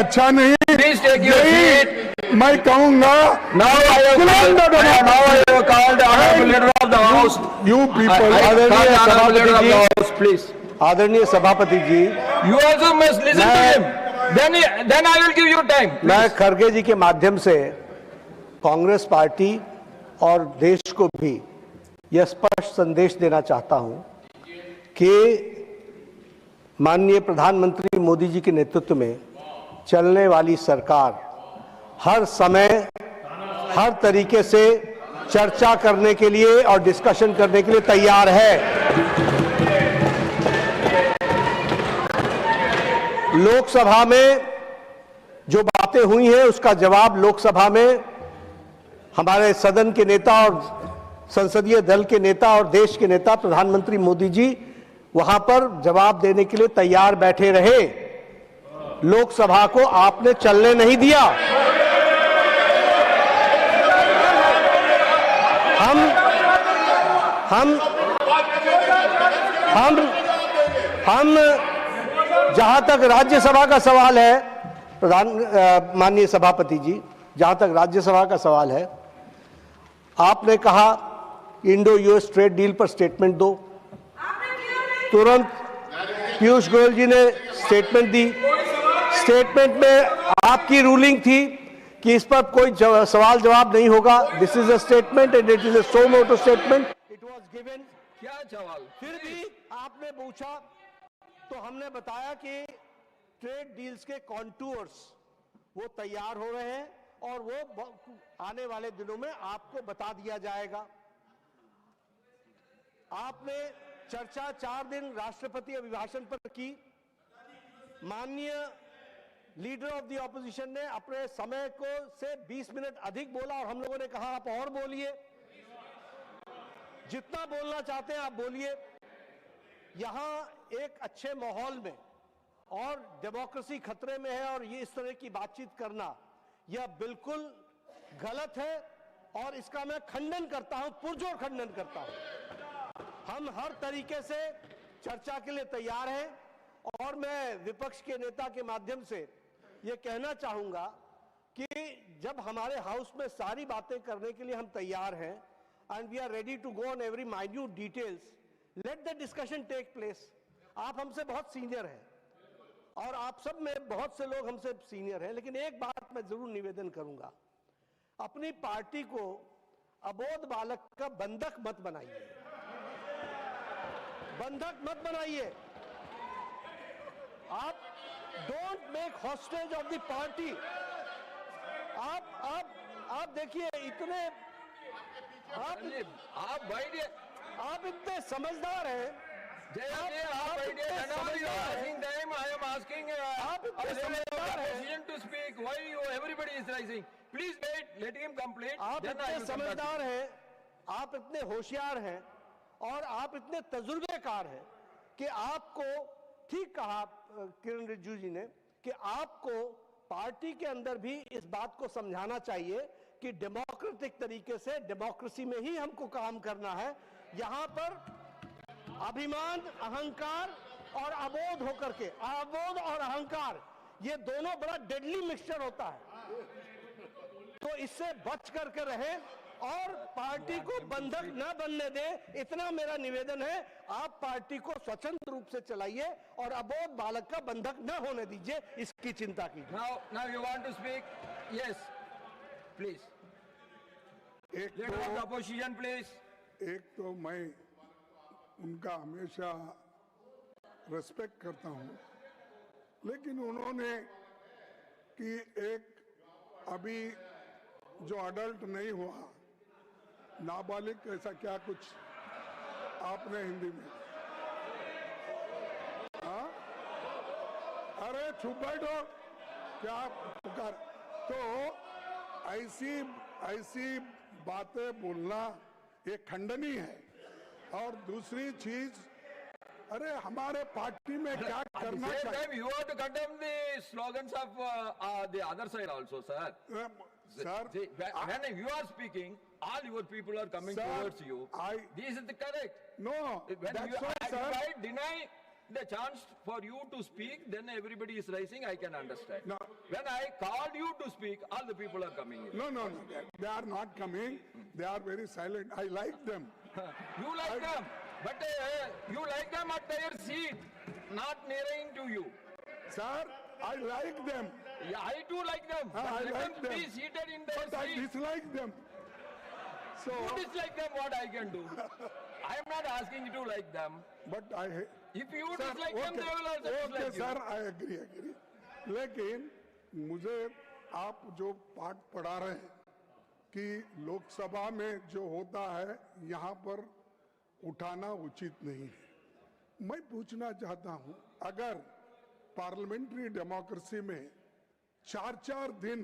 अच्छा नहीं। Please take your seat. मैं कहूंगा Now I have called the honorable leader of the house. You people, I call the honorable leader of the house, please. आदरणीय सभापति जी, You also must listen to him. Then I will give you time. मैं खड़गे जी के माध्यम से Congress party और देश को भी यह स्पष्ट संदेश देना चाहता हूं कि माननीय प्रधानमंत्री मोदी जी के नेतृत्व में चलने वाली सरकार हर समय हर तरीके से चर्चा करने के लिए और डिस्कशन करने के लिए तैयार है। लोकसभा में जो बातें हुई हैं उसका जवाब लोकसभा में हमारे सदन के नेता और संसदीय दल के नेता और देश के नेता प्रधानमंत्री मोदी जी वहां पर जवाब देने के लिए तैयार बैठे रहे। लोकसभा को आपने चलने नहीं दिया। हम जहां तक राज्यसभा का सवाल है, माननीय सभापति जी, जहां तक राज्यसभा का सवाल है, आपने कहा इंडो यूएस ट्रेड डील पर स्टेटमेंट दो। तुरंत पीयूष गोयल जी ने स्टेटमेंट दी। स्टेटमेंट में आपकी रूलिंग थी कि इस पर कोई सवाल जवाब नहीं होगा। This is a statement and it is a suo motu statement, it was given. क्या सवाल? फिर भी आपने पूछा तो हमने बताया कि ट्रेड डील्स के कॉन्टूर्स वो तैयार हो रहे हैं और वो आने वाले दिनों में आपको बता दिया जाएगा। आपने चर्चा 4 दिन राष्ट्रपति अभिभाषण पर की। माननीय लीडर ऑफ द ऑपोजिशन ने अपने समय को से 20 मिनट अधिक बोला और हम लोगों ने कहा आप और बोलिए, जितना बोलना चाहते हैं आप बोलिए। यहां एक अच्छे माहौल में और डेमोक्रेसी खतरे में है और ये इस तरह की बातचीत करना यह बिल्कुल गलत है और इसका मैं खंडन करता हूं, पुरजोर खंडन करता हूं। हम हर तरीके से चर्चा के लिए तैयार हैं और मैं विपक्ष के नेता के माध्यम से यह कहना चाहूंगा कि जब हमारे हाउस में सारी बातें करने के लिए हम तैयार हैं and we are ready to go on every minute details, let the discussion take place. आप हमसे बहुत सीनियर हैं और आप सब में बहुत से लोग हमसे सीनियर हैं, लेकिन एक बात मैं जरूर निवेदन करूंगा, अपनी पार्टी को अबोध बालक का बंधक मत बनाइए। बंधक मत बनाइए। आप don't make hostage of the party. आप देखिए इतने आप इतने समझदार हैं। आप इतने समझदार हैं, आप इतने होशियार हैं और आप इतने तजुर्बेकार हैं कि आपको, ठीक कहा किरण रिजिजू जी ने, कि आपको पार्टी के अंदर भी इस बात को समझाना चाहिए कि डेमोक्रेटिक तरीके से डेमोक्रेसी में ही हमको काम करना है। यहां पर अभिमान, अहंकार और अबोध होकर के, अबोध और अहंकार ये दोनों बड़ा डेडली मिक्सचर होता है, तो इससे बच करके रहे और पार्टी को बंधक न बनने दे, इतना मेरा निवेदन है। आप पार्टी को स्वतंत्र रूप से चलाइए और अबोध बालक का बंधक न होने दीजिए, इसकी चिंता कीजिए। Now you want to speak? Yes, please. Leader of the opposition, please. एक तो मैं उनका हमेशा रेस्पेक्ट करता हूं, लेकिन उन्होंने कि एक अभी जो अडल्ट नहीं हुआ, नाबालिग ऐसा क्या कुछ आपने हिंदी में, हाँ? अरे चुप बैठो, क्या पुकार। तो ऐसी बातें बोलना ये खंडनीय है। और दूसरी चीज, अरे हमारे पार्टी में क्या करना चाहिए। You have to condemn the slogans of the other side also, sir. Sir, when you are speaking, all your people are coming towards you. This is the correct. No, When that's you why, sir. deny the chance for you to speak, then everybody is rising, I can understand. No. When I called you to speak, all the people are coming in. No, no, no. They are not coming. They are very silent. I like them. You like them, but you like them at their seat, not nearing to you. Sir, I like them. Yeah, I too like them, but I let like them be them. seated in their But I seat. dislike them. So, You dislike them, what I can do? I am not asking you to like them. but I... If you Sir, dislike them, they will also okay, dislike you. sir, I agree. लेकिन मुझे आप जो पाठ पढ़ा रहे हैं कि लोकसभा में जो होता है यहाँ पर उठाना उचित नहीं है। मैं पूछना चाहता हूँ, अगर पार्लियामेंट्री डेमोक्रेसी में 4-4 दिन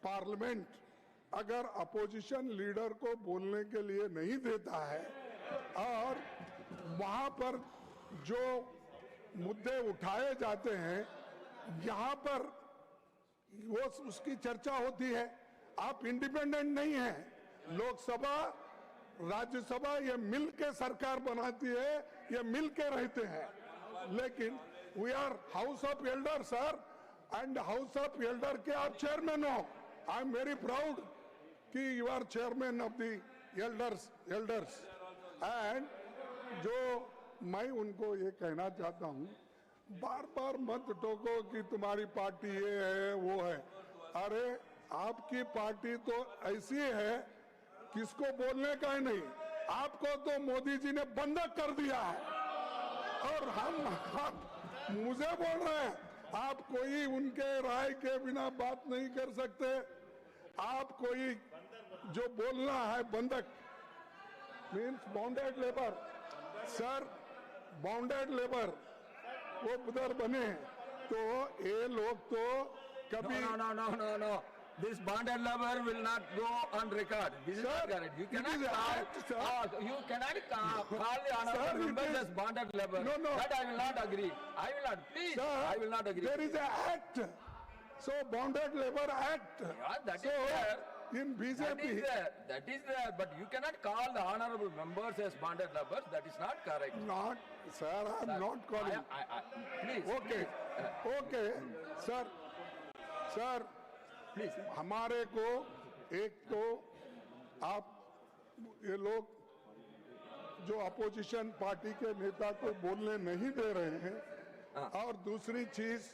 पार्लियामेंट अगर अपोजिशन लीडर को बोलने के लिए नहीं देता है और वहां पर जो मुद्दे उठाए जाते हैं यहाँ पर वो उसकी चर्चा होती है, आप इंडिपेंडेंट नहीं हैं। लोकसभा राज्यसभा ये मिल के सरकार बनाती है, ये मिल के रहते हैं। लेकिन we are house of elder sir, and house of elder के आप चेयरमैन हो। आई एम वेरी प्राउड कि you are chairman of the elders and जो मैं उनको ये कहना चाहता हूँ, बार बार मत टोको कि तुम्हारी पार्टी ये है वो है। अरे आपकी पार्टी तो ऐसी है किसको बोलने का ही नहीं, आपको तो मोदी जी ने बंधक कर दिया है और हम मुझे बोल रहे हैं आप कोई उनके राय के बिना बात नहीं कर सकते। आप कोई जो बोलना है बंधक means bounded labour, sir bounded labour वो उधर बने तो ये लोग तो कभी No. This bonded lover will not go on record. This is Sir, not correct. You it cannot is a call, act, sir. you cannot call the honorable Sir, it members is- as bonded lover. No. That I will not agree. I will not. Please, Sir, I will not agree. there is an act, so Bounded Labor Act. Yeah, that So is there. in That BJP, is there. That is there. But you cannot call the honorable members as bonded lovers. That is not correct. not, sir, I am not calling. Please. Okay, okay, sir, Please. हमारे को एक तो आप ये लोग जो opposition party के नेता को बोलने नहीं दे रहे हैं और दूसरी चीज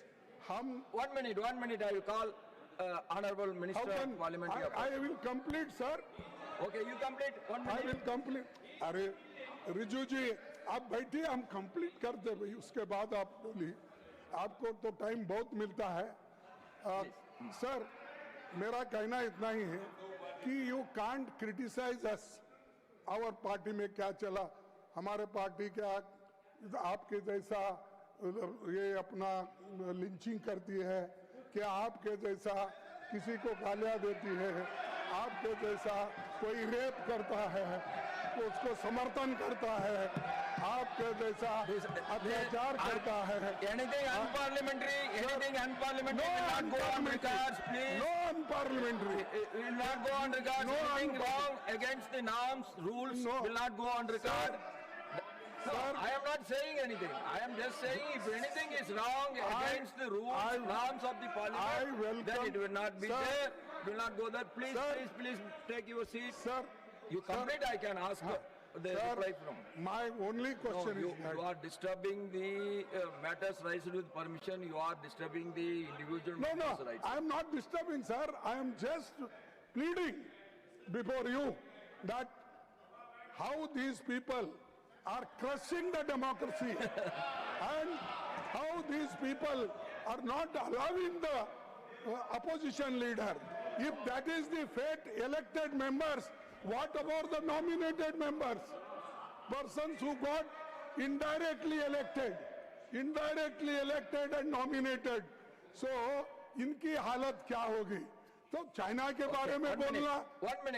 हम 1 minute. I will call honorable Minister of Parliamentary Affairs. I will complete, sir. Okay, you complete. 1 I minute. will complete. अरे रिजू जी आप बैठिए, हम कंप्लीट कर दे भाई, उसके बाद आप बोलिए, आपको तो टाइम बहुत मिलता है। सर मेरा कहना इतना ही है कि you can't criticise us, our party में क्या चला, हमारे पार्टी क्या आपके जैसा ये अपना लिंचिंग करती है, क्या आपके जैसा किसी को गालियां देती है, आपके जैसा कोई रेप करता है तो उसको समर्थन करता है, आपके जैसा अत्याचार करता है। Anything unparliamentary will not go on records, please. No unparliamentary. It will not go on record. No Anything unparliamentary. wrong against the norms, rules No. will not go on record. No, Sir. I am not saying anything. I am just saying if anything is wrong against the rules, I- norms of the I parliament, welcome- then it will not be Sir. there. It will not go there. Please, Sir. please take your seat. Sir, You complete, I can ask the sir, reply from. my only No, question you is that are disturbing the matters raised with permission. You are disturbing the individual no, members' rights. I am not disturbing, sir. I am just pleading before you that how these people are crushing the democracy and how these people are not allowing the opposition leader. If that is the fate, elected members, what about the nominated members? Persons who got indirectly elected and nominated. So, इनकी हालत क्या होगी? तो China के बारे में बोलना,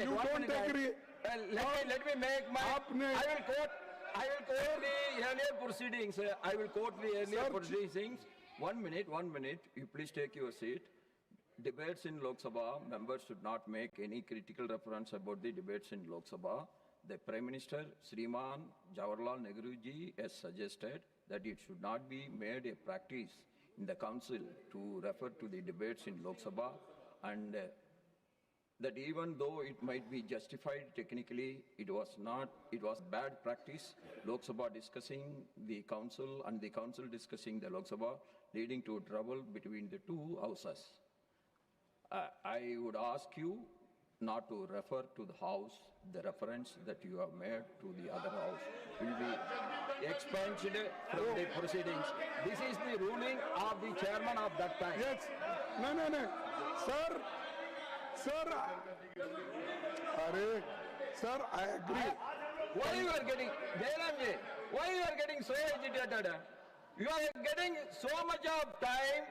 you don't agree. Let me make my. आपने- I will quote the earlier proceedings. I will quote the earlier Sir, proceedings. 1 minute. You please take your seat. Debates in Lok Sabha, members should not make any critical reference about the debates in Lok Sabha. The Prime Minister, Sriman Jawaharlal Nehru ji, has suggested that it should not be made a practice in the council to refer to the debates in Lok Sabha, and that even though it might be justified technically, it was bad practice. Lok Sabha discussing the council and the council discussing the Lok Sabha, leading to trouble between the two houses. I would ask you not to refer to the house the reference that you have made to the other house will be expunged from the proceedings. This is the ruling of the chairman of that time. Yes. No. Sir. Sir, I agree. Why you are getting, Jairamji, why you are getting so agitated? You are getting so much of time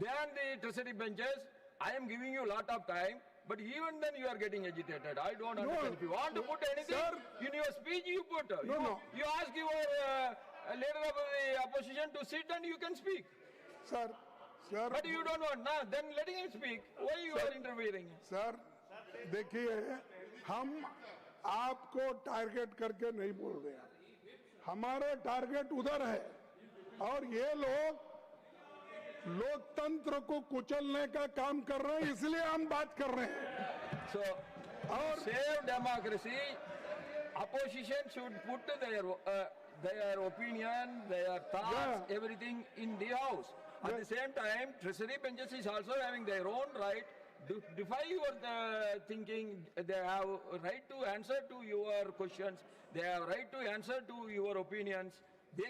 than the treasury benches. I am giving you a lot of time, but even then you are getting agitated. I don't understand. If you want to put anything sir, in your speech, you put. No. You ask your leader of the opposition to sit and you can speak. Sir. But you don't want. Nah, then letting him speak. Why you are interfering? Sir देखिए, हम आपको target करके नहीं बोल रहे हैं, हमारे target उधर है और ये लोग लोकतंत्र को कुचलने का काम कर रहे हैं, इसलिए हम बात कर रहे हैं. So, save democracy, opposition should put their opinion, their thoughts, everything in the house. At the same time, treasury benches is also having their own right to defy your thinking. They have right to answer to your questions. They have right to answer to your opinions. They